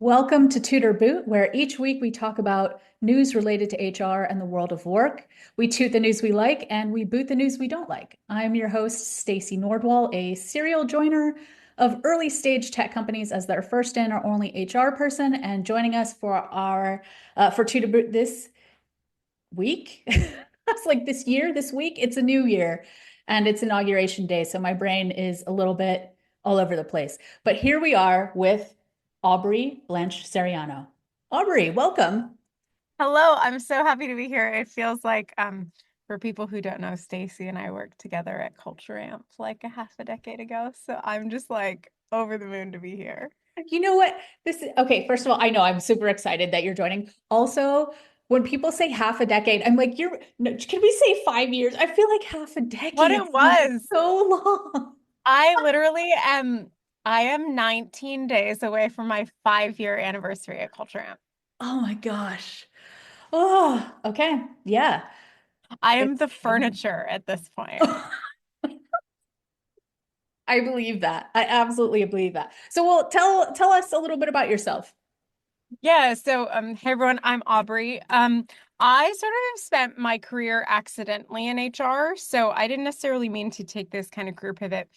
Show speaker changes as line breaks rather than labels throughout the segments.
Welcome to Tutor Boot, where each week we talk about news related to HR and the world of work. We toot the news we like and we boot the news we don't like. I'm your host, Stacey Nordwall, a serial joiner of early stage tech companies as their first in or only HR person, and joining us for our for Tutor Boot this week. It's like this week. It's a new year and it's inauguration day, so my brain is a little bit all over the place. But here we are with Aubrey Blanche Seriano. Aubrey, welcome.
Hello, I'm so happy to be here. It feels like, for people who don't know, Stacey and I worked together at Culture Amp like a half a decade ago. So I'm just like over the moon to be here.
You know what? This is okay. First of all, I know I'm super excited that you're joining. Also, when people say half a decade, I'm like, you're no, can we say 5 years? I feel like half a
What
decade
it
seems
was,
so long.
I literally I am 19 days away from my 5-year anniversary at Culture Amp.
Oh my gosh. Oh, okay. Yeah.
I am
It's
the furniture at this point.
I believe that. I absolutely believe that. So, well, tell us a little bit about yourself.
Yeah, so hey everyone, I'm Aubrey. I sort of spent my career accidentally in HR, so I didn't necessarily mean to take this kind of career pivot.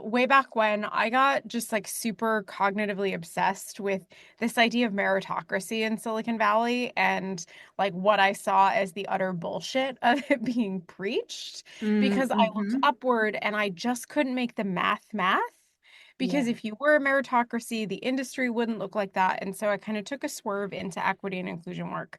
Way back when I got just like super cognitively obsessed with this idea of meritocracy in Silicon Valley and like what I saw as the utter bullshit of it being preached because I looked
Mm-hmm.
upward and I just couldn't make the math. Because
Yeah.
if you were a meritocracy, the industry wouldn't look like that. And so I kind of took a swerve into equity and inclusion work.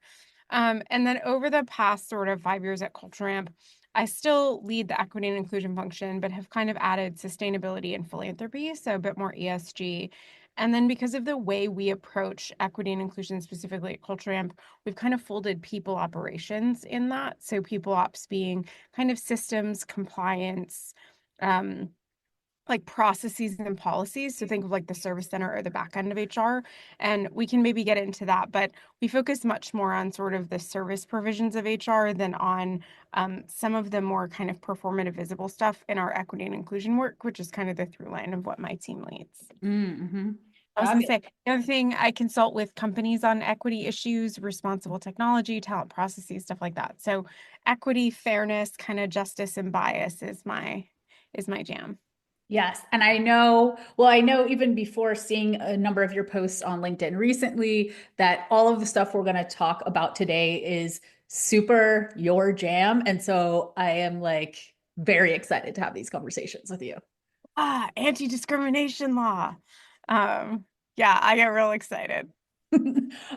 And then over the past sort of 5 years at Culture Amp, I still lead the equity and inclusion function, but have kind of added sustainability and philanthropy, so a bit more ESG. And then because of the way we approach equity and inclusion specifically at Culture Amp, we've kind of folded people operations in that. So people ops being kind of systems, compliance, um, like processes and policies. So think of like the service center or the back end of HR. And we can maybe get into that, but we focus much more on sort of the service provisions of HR than on some of the more kind of performative visible stuff in our equity and inclusion work, which is kind of the through line of what my team leads.
Mm-hmm.
I was going to say, the other thing, I consult with companies on equity issues, responsible technology, talent processes, stuff like that. So equity, fairness, kind of justice and bias is my jam.
Yes. And I know, well, I know even before seeing a number of your posts on LinkedIn recently that all of the stuff we're going to talk about today is super your jam. And so I am like very excited to have these conversations with you.
Anti-discrimination law. Yeah, I get real excited.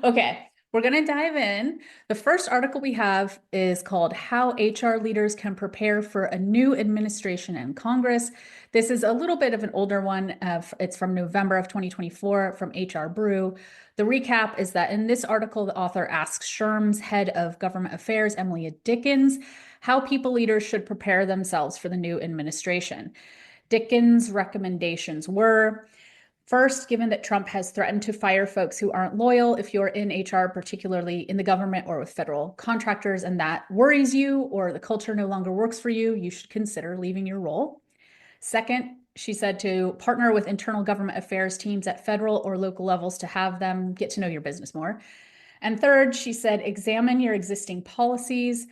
Okay, we're going to dive in. The first article we have is called How HR Leaders Can Prepare for a New Administration in Congress. This is a little bit of an older one. It's from November of 2024 from HR Brew. The recap is that in this article, the author asks SHRM's head of government affairs, Emily Dickens, how people leaders should prepare themselves for the new administration. Dickens' recommendations were first, given that Trump has threatened to fire folks who aren't loyal if you're in HR, particularly in the government or with federal contractors, and that worries you or the culture no longer works for you, you should consider leaving your role. Second, she said to partner with internal government affairs teams at federal or local levels to have them get to know your business more. And third, she said, examine your existing policies.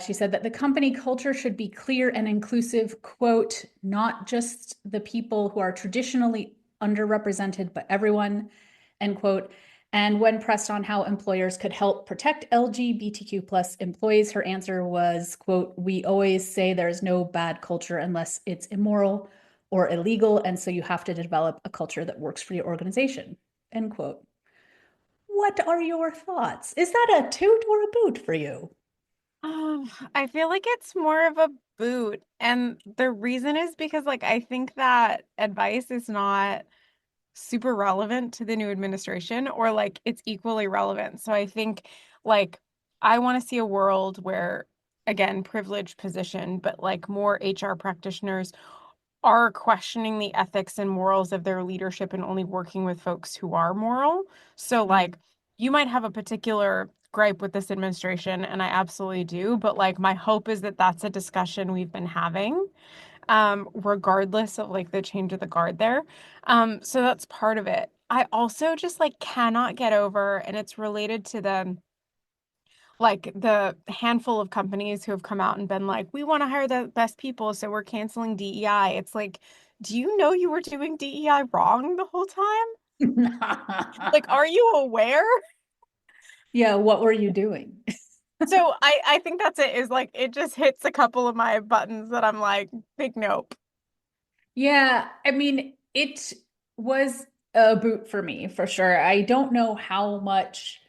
She said that the company culture should be clear and inclusive, quote, not just the people who are traditionally underrepresented, but everyone, end quote. And when pressed on how employers could help protect LGBTQ plus employees, her answer was, quote, we always say there's no bad culture unless it's immoral or illegal. And so you have to develop a culture that works for your organization, end quote. What are your thoughts? Is that a toot or a boot for you?
I feel like it's more of a boot. And the reason is because like I think that advice is not super relevant to the new administration or like it's equally relevant. So I think like I want to see a world where again, privileged position, but like more HR practitioners are questioning the ethics and morals of their leadership and only working with folks who are moral. So,
Mm.
like, you might have a particular gripe with this administration, and I absolutely do, but like, my hope is that that's a discussion we've been having, regardless of like the change of the guard there. So that's part of it. I also just like cannot get over, and it's related to the handful of companies who have come out and been like, we want to hire the best people, so we're canceling DEI. It's like, do you know you were doing DEI wrong the whole time? Like, are you aware?
Yeah, what were you doing?
So I think that's it, is like it just hits a couple of my buttons that I'm like, big nope.
Yeah, I mean, it was a boot for me for sure. I don't know how much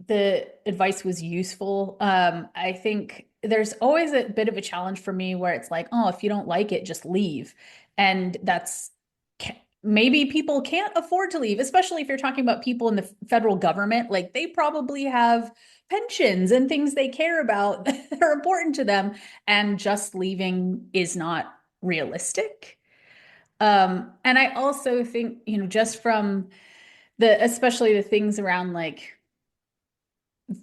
the advice was useful. I think there's always a bit of a challenge for me where it's like, oh, if you don't like it, just leave. And that's maybe people can't afford to leave, especially if you're talking about people in the federal government. Like they probably have pensions and things they care about that are important to them, and just leaving is not realistic. And I also think, just from especially the things around like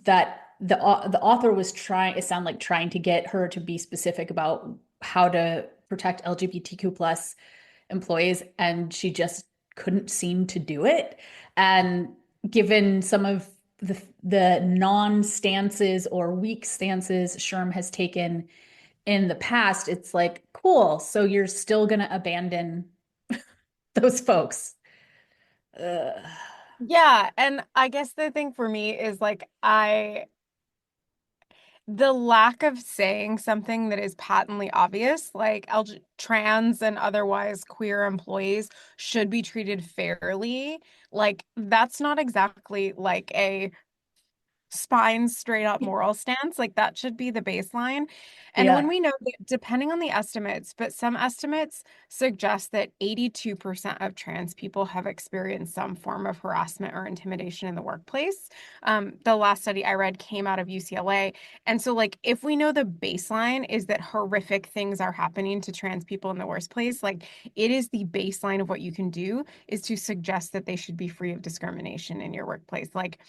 that the author was trying, it sounded like trying to get her to be specific about how to protect LGBTQ plus employees, and she just couldn't seem to do it. And given some of the non-stances or weak stances Sherm has taken in the past, it's like, cool, so you're still gonna abandon those folks. Ugh.
Yeah, and I guess the thing for me is like the lack of saying something that is patently obvious, like trans and otherwise queer employees should be treated fairly. Like that's not exactly like a spine straight up moral stance. Like that should be the baseline. And when
Yeah,
we know that, depending on the estimates, but some estimates suggest that 82% of trans people have experienced some form of harassment or intimidation in the workplace. The last study I read came out of UCLA. And so, like, if we know the baseline is that horrific things are happening to trans people in the worst place, like, it is the baseline of what you can do is to suggest that they should be free of discrimination in your workplace. Like,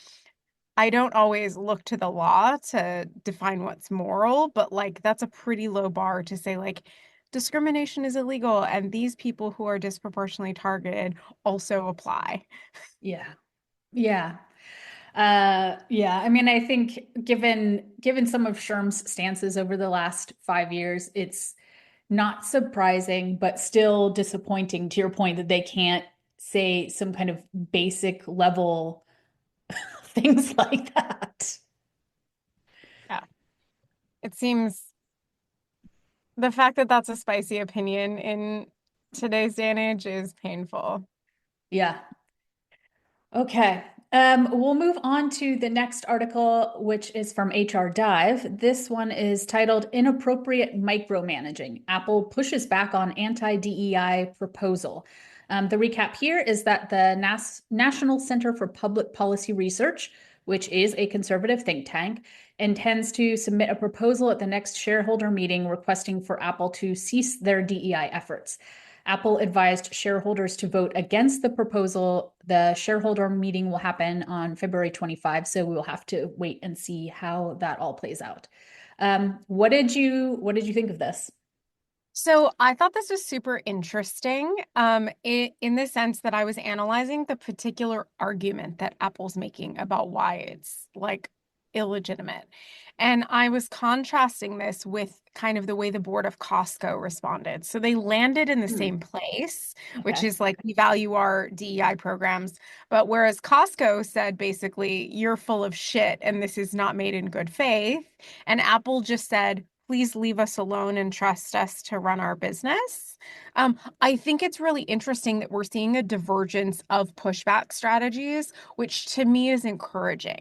I don't always look to the law to define what's moral, but like that's a pretty low bar to say like discrimination is illegal and these people who are disproportionately targeted also apply.
yeah, yeah. Yeah, I mean, I think given some of Sherm's stances over the last 5 years, it's not surprising, but still disappointing to your point that they can't say some kind of basic level things like that.
Yeah. It seems the fact that that's a spicy opinion in today's day and age is painful.
Yeah. Okay. We'll move on to the next article, which is from HR Dive. This one is titled Inappropriate Micromanaging. Apple pushes back on anti-DEI proposal. The recap here is that the National Center for Public Policy Research, which is a conservative think tank, intends to submit a proposal at the next shareholder meeting requesting for Apple to cease their DEI efforts. Apple advised shareholders to vote against the proposal. The shareholder meeting will happen on February 25, so we will have to wait and see how that all plays out. What did you think of this?
So I thought this was super interesting, in the sense that I was analyzing the particular argument that Apple's making about why it's like illegitimate. And I was contrasting this with kind of the way the board of Costco responded. So they landed in the
Hmm.
same place, which
Okay.
is like we value our DEI programs. But whereas Costco said basically, you're full of shit and this is not made in good faith, and Apple just said, please leave us alone and trust us to run our business. I think it's really interesting that we're seeing a divergence of pushback strategies, which to me is encouraging,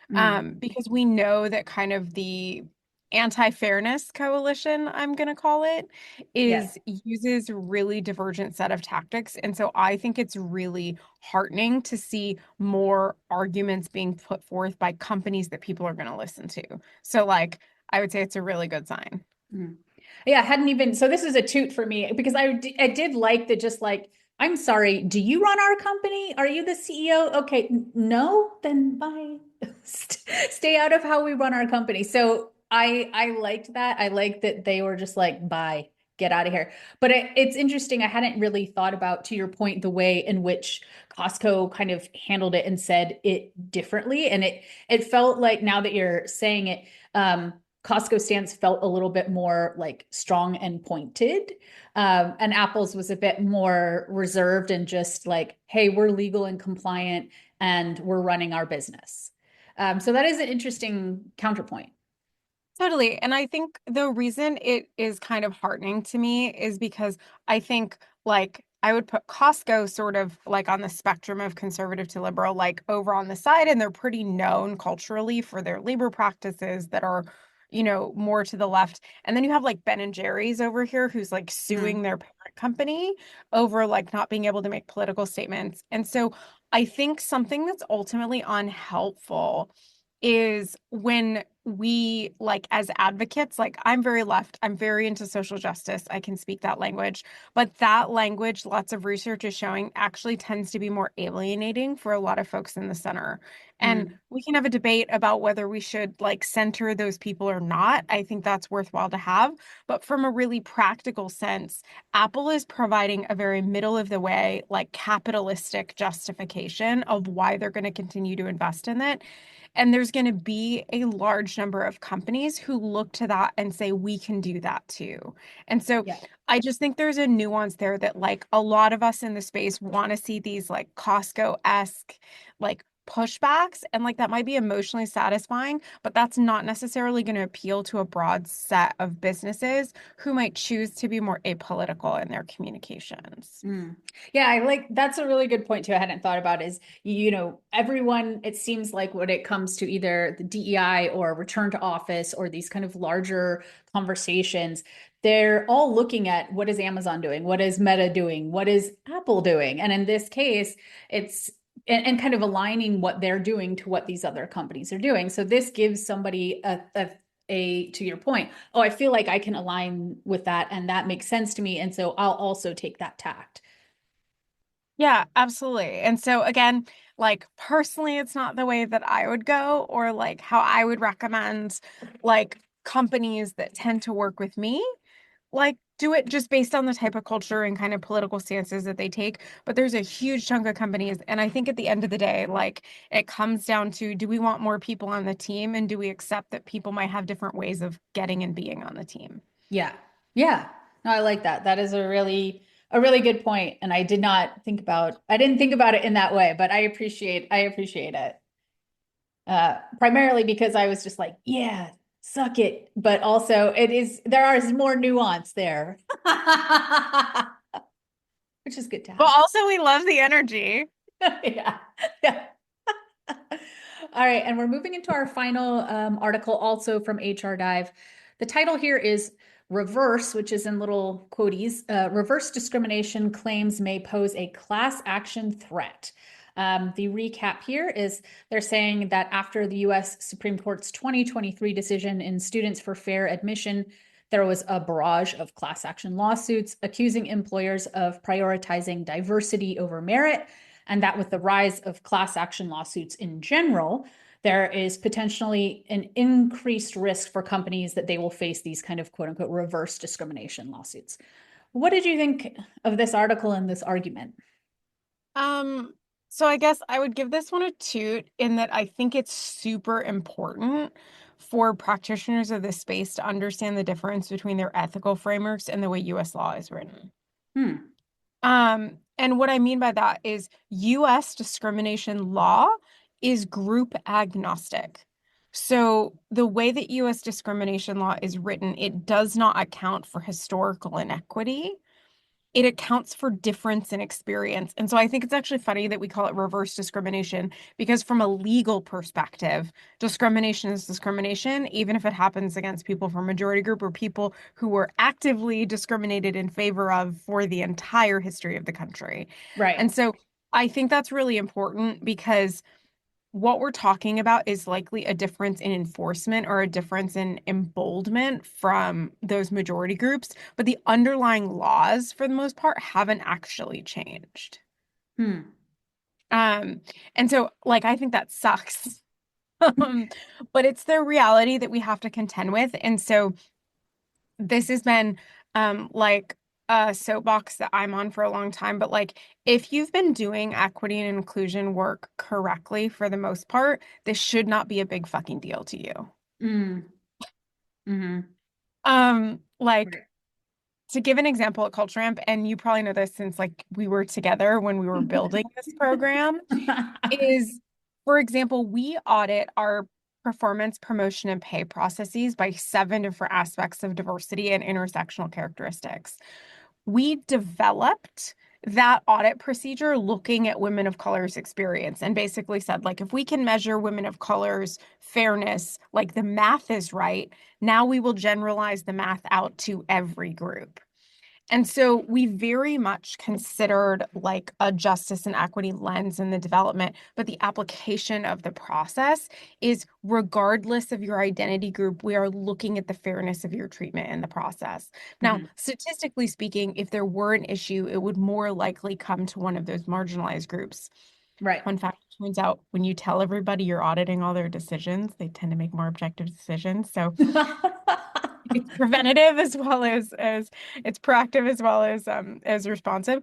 Hmm.
because we know that kind of the anti-fairness coalition, I'm going to call it,
Yeah.
is uses really divergent set of tactics. And so I think it's really heartening to see more arguments being put forth by companies that people are going to listen to. So like I would say it's a really good sign.
Hmm. Yeah, I hadn't even, so this is a toot for me because I did like the just like, I'm sorry, do you run our company? Are you the CEO? Okay, no, then bye. Stay out of how we run our company. So I liked that. I liked that they were just like, bye. get out of here. But it's interesting. I hadn't really thought about, to your point, the way in which Costco kind of handled it and said it differently. And it felt like, now that you're saying it, Costco stance felt a little bit more like strong and pointed. And Apple's was a bit more reserved and just like, hey, we're legal and compliant and we're running our business. So that is an interesting counterpoint.
Totally. And I think the reason it is kind of heartening to me is because I think like I would put Costco sort of like on the spectrum of conservative to liberal, like over on the side, and they're pretty known culturally for their labor practices that are, more to the left. And then you have like Ben and Jerry's over here who's like suing
Mm,
their parent company over like not being able to make political statements. And so I think something that's ultimately unhelpful is when we like as advocates, like I'm very left, I'm very into social justice, I can speak that language, but that language, lots of research is showing, actually tends to be more alienating for a lot of folks in the center. And
mm,
we can have a debate about whether we should like center those people or not. I think that's worthwhile to have. But from a really practical sense, Apple is providing a very middle of the way, like capitalistic justification of why they're going to continue to invest in it. And there's going to be a large number of companies who look to that and say, we can do that too. And so
yeah.
I just think there's a nuance there that, like, a lot of us in the space want to see these, like, Costco-esque, like, pushbacks. And, like, that might be emotionally satisfying, but that's not necessarily going to appeal to a broad set of businesses who might choose to be more apolitical in their communications.
Mm. Yeah, I like that's a really good point too. I hadn't thought about is, everyone, it seems like when it comes to either the DEI or return to office or these kind of larger conversations, they're all looking at what is Amazon doing? What is Meta doing? What is Apple doing? And in this case, it's and kind of aligning what they're doing to what these other companies are doing. So this gives somebody a to your point, oh, I feel like I can align with that and that makes sense to me. And so I'll also take that tact.
Yeah, absolutely. And so again, like personally, it's not the way that I would go or like how I would recommend like companies that tend to work with me, like do it just based on the type of culture and kind of political stances that they take. But there's a huge chunk of companies. And I think at the end of the day, like it comes down to, do we want more people on the team? And do we accept that people might have different ways of getting and being on the team?
Yeah. Yeah. No, I like that. That is a really good point. And I didn't think about it in that way, but I appreciate it. Primarily because I was just like, yeah, suck it. But also there is more nuance there. Which is good to
But
have.
also, we love the energy.
Yeah. Yeah. All right, and we're moving into our final article, also from HR Dive. The title here is Reverse, which is in little quoties. Reverse discrimination claims may pose a class action threat. The recap here is they're saying that after the US Supreme Court's 2023 decision in Students for Fair Admission, there was a barrage of class action lawsuits accusing employers of prioritizing diversity over merit, and that with the rise of class action lawsuits in general, there is potentially an increased risk for companies that they will face these kind of quote unquote reverse discrimination lawsuits. What did you think of this article and this argument?
Um, so I guess I would give this one a toot in that I think it's super important for practitioners of this space to understand the difference between their ethical frameworks and the way US law is written.
Hmm.
And what I mean by that is US discrimination law is group agnostic. So the way that US discrimination law is written, it does not account for historical inequity. It accounts for difference in experience. And so I think it's actually funny that we call it reverse discrimination because from a legal perspective, discrimination is discrimination, even if it happens against people from majority group or people who were actively discriminated in favor of for the entire history of the country.
Right.
And so I think that's really important because what we're talking about is likely a difference in enforcement or a difference in emboldenment from those majority groups, but the underlying laws, for the most part, haven't actually changed.
Hmm.
Um, and so, like, I think that sucks. Um, but it's the reality that we have to contend with. And so this has been like a soapbox that I'm on for a long time, but like if you've been doing equity and inclusion work correctly for the most part, this should not be a big fucking deal to you.
Mm, hmm.
Like
Right.
to give an example at Culture Amp, and you probably know this since like we were together when we were building this program, is for example, we audit our performance, promotion, and pay processes by 7 different aspects of diversity and intersectional characteristics. We developed that audit procedure looking at women of color's experience and basically said, like, if we can measure women of color's fairness, like the math is right, now we will generalize the math out to every group. And so we very much considered like a justice and equity lens in the development, but the application of the process is regardless of your identity group, we are looking at the fairness of your treatment in the process. Now,
Hmm.
statistically speaking, if there were an issue, it would more likely come to one of those marginalized groups.
Right.
Fun fact, it turns out when you tell everybody you're auditing all their decisions, they tend to make more objective decisions. So it's preventative as well as it's proactive as responsive.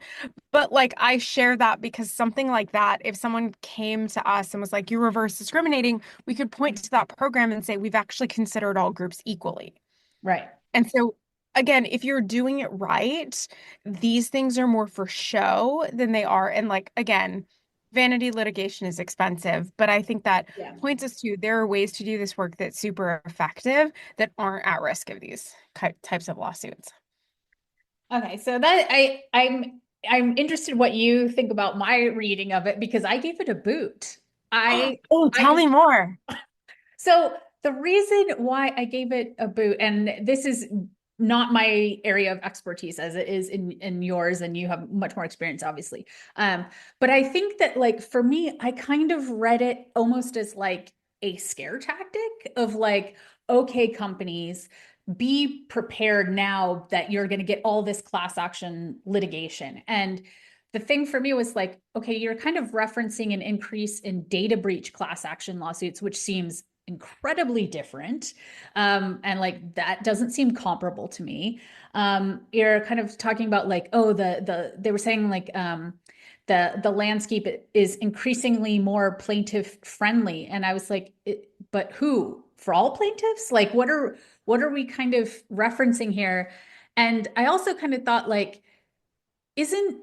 But like I share that because something like that, if someone came to us and was like, you're reverse discriminating, we could point to that program and say, we've actually considered all groups equally.
Right.
And so, again, if you're doing it right, these things are more for show than they are. And like, again, vanity litigation is expensive, but I think that
Yeah.
points us to there are ways to do this work that's super effective that aren't at risk of these types of lawsuits.
Okay, so that I'm interested what you think about my reading of it because I gave it a boot. I
Oh, tell
I
me more.
So the reason why I gave it a boot, and this is not my area of expertise as it is in yours, and you have much more experience, obviously. But I think that like for me, I kind of read it almost as like a scare tactic of like, okay, companies, be prepared now that you're going to get all this class action litigation. And the thing for me was like, okay, you're kind of referencing an increase in data breach class action lawsuits, which seems incredibly different. And like that doesn't seem comparable to me. You're kind of talking about like, oh, they were saying like the landscape is increasingly more plaintiff friendly. And I was like, but who? For all plaintiffs? Like what are we kind of referencing here? And I also kind of thought like, isn't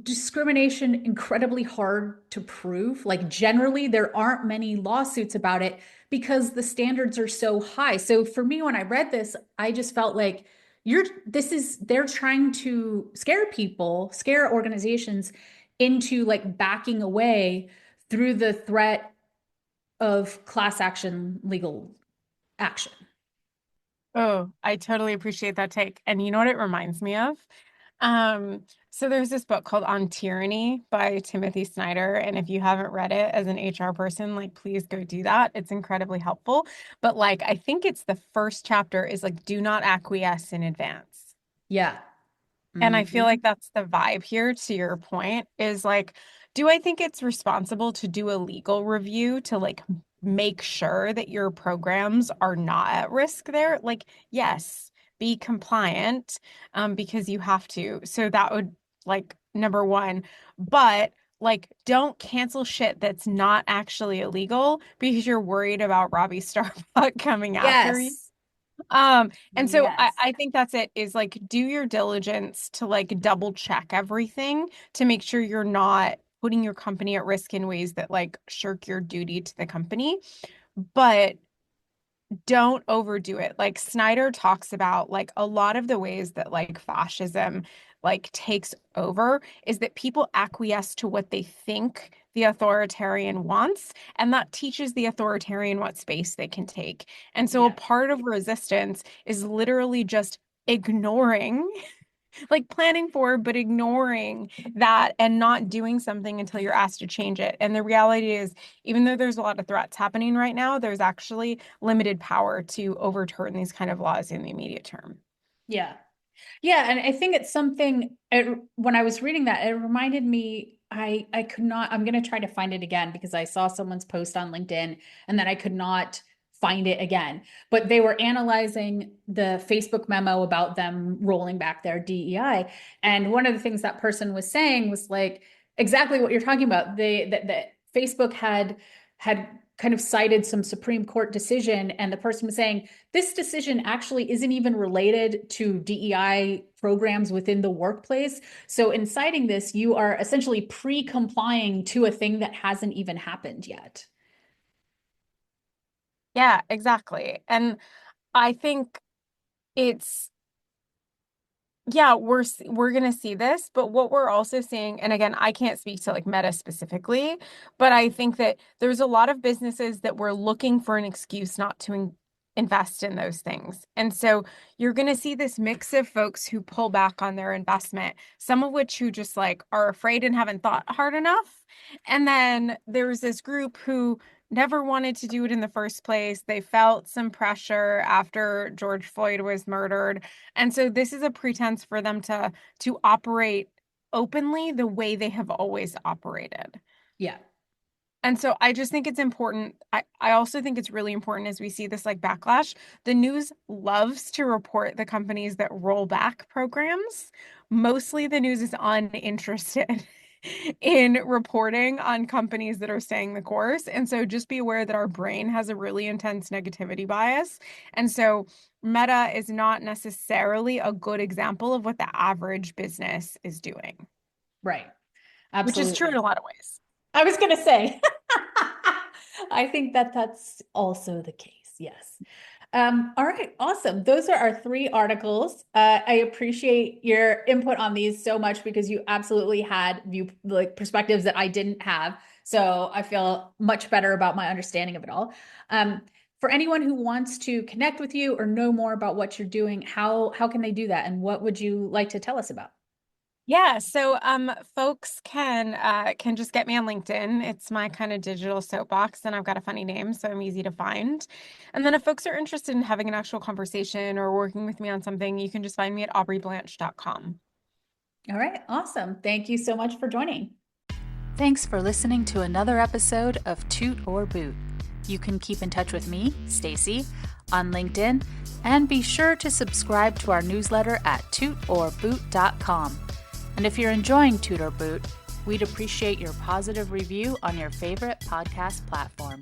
discrimination incredibly hard to prove? Like generally there aren't many lawsuits about it because the standards are so high. So for me when I read this, I just felt like they're trying to scare people, scare organizations into like backing away through the threat of class action legal action.
Oh, I totally appreciate that take. And you know what it reminds me of? So there's this book called On Tyranny by Timothy Snyder. And if you haven't read it as an HR person, like please go do that. It's incredibly helpful. But like I think it's the first chapter is like do not acquiesce in advance.
Yeah.
And I feel
Mhm.
like that's the vibe here to your point is like, do I think it's responsible to do a legal review to like make sure that your programs are not at risk there? Like, yes, be compliant, because you have to. So that would like number one, but like don't cancel shit that's not actually illegal because you're worried about Robbie Starbuck coming after you.
Yes.
And so
Yes.
I think that's it is like do your diligence to like double check everything to make sure you're not putting your company at risk in ways that like shirk your duty to the company. But don't overdo it. Like Snyder talks about like a lot of the ways that like fascism like takes over is that people acquiesce to what they think the authoritarian wants, and that teaches the authoritarian what space they can take. And so a
Yeah.
part of resistance is literally just ignoring like planning for, but ignoring that and not doing something until you're asked to change it. And the reality is, even though there's a lot of threats happening right now, there's actually limited power to overturn these kind of laws in the immediate term.
Yeah. Yeah, and I think it's something when I was reading that, it reminded me I could not I'm going to try to find it again because I saw someone's post on LinkedIn and then I could not find it again. But they were analyzing the Facebook memo about them rolling back their DEI. And one of the things that person was saying was like exactly what you're talking about. That Facebook had kind of cited some Supreme Court decision, and the person was saying this decision actually isn't even related to DEI programs within the workplace. So in citing this, you are essentially pre-complying to a thing that hasn't even happened yet.
Yeah, exactly. And I think it's yeah, we're gonna see this, but what we're also seeing, and again, I can't speak to like Meta specifically, but I think that there's a lot of businesses that were looking for an excuse not to invest in those things. And so you're gonna see this mix of folks who pull back on their investment, some of which who just like are afraid and haven't thought hard enough. And then there's this group who never wanted to do it in the first place. They felt some pressure after George Floyd was murdered. And so this is a pretense for them to operate openly the way they have always operated.
Yeah.
And so I just think it's important. I also think it's really important as we see this like backlash. The news loves to report the companies that roll back programs. Mostly the news is uninterested in reporting on companies that are staying the course. And so just be aware that our brain has a really intense negativity bias. And so Meta is not necessarily a good example of what the average business is doing,
Right.
which is true in
Absolutely.
a lot of ways.
I was going to say, I think that that's also the case. Yes. All right. Awesome. Those are our three articles. I appreciate your input on these so much because you absolutely had perspectives that I didn't have. So I feel much better about my understanding of it all. For anyone who wants to connect with you or know more about what you're doing, how can they do that? And what would you like to tell us about?
Yeah, so folks can just get me on LinkedIn. It's my kind of digital soapbox, and I've got a funny name, so I'm easy to find. And then if folks are interested in having an actual conversation or working with me on something, you can just find me at aubreyblanche.com.
All right. Awesome. Thank you so much for joining.
Thanks for listening to another episode of Toot or Boot. You can keep in touch with me, Stacey, on LinkedIn, and be sure to subscribe to our newsletter at tootorboot.com. And if you're enjoying Toot or Boot, we'd appreciate your positive review on your favorite podcast platform.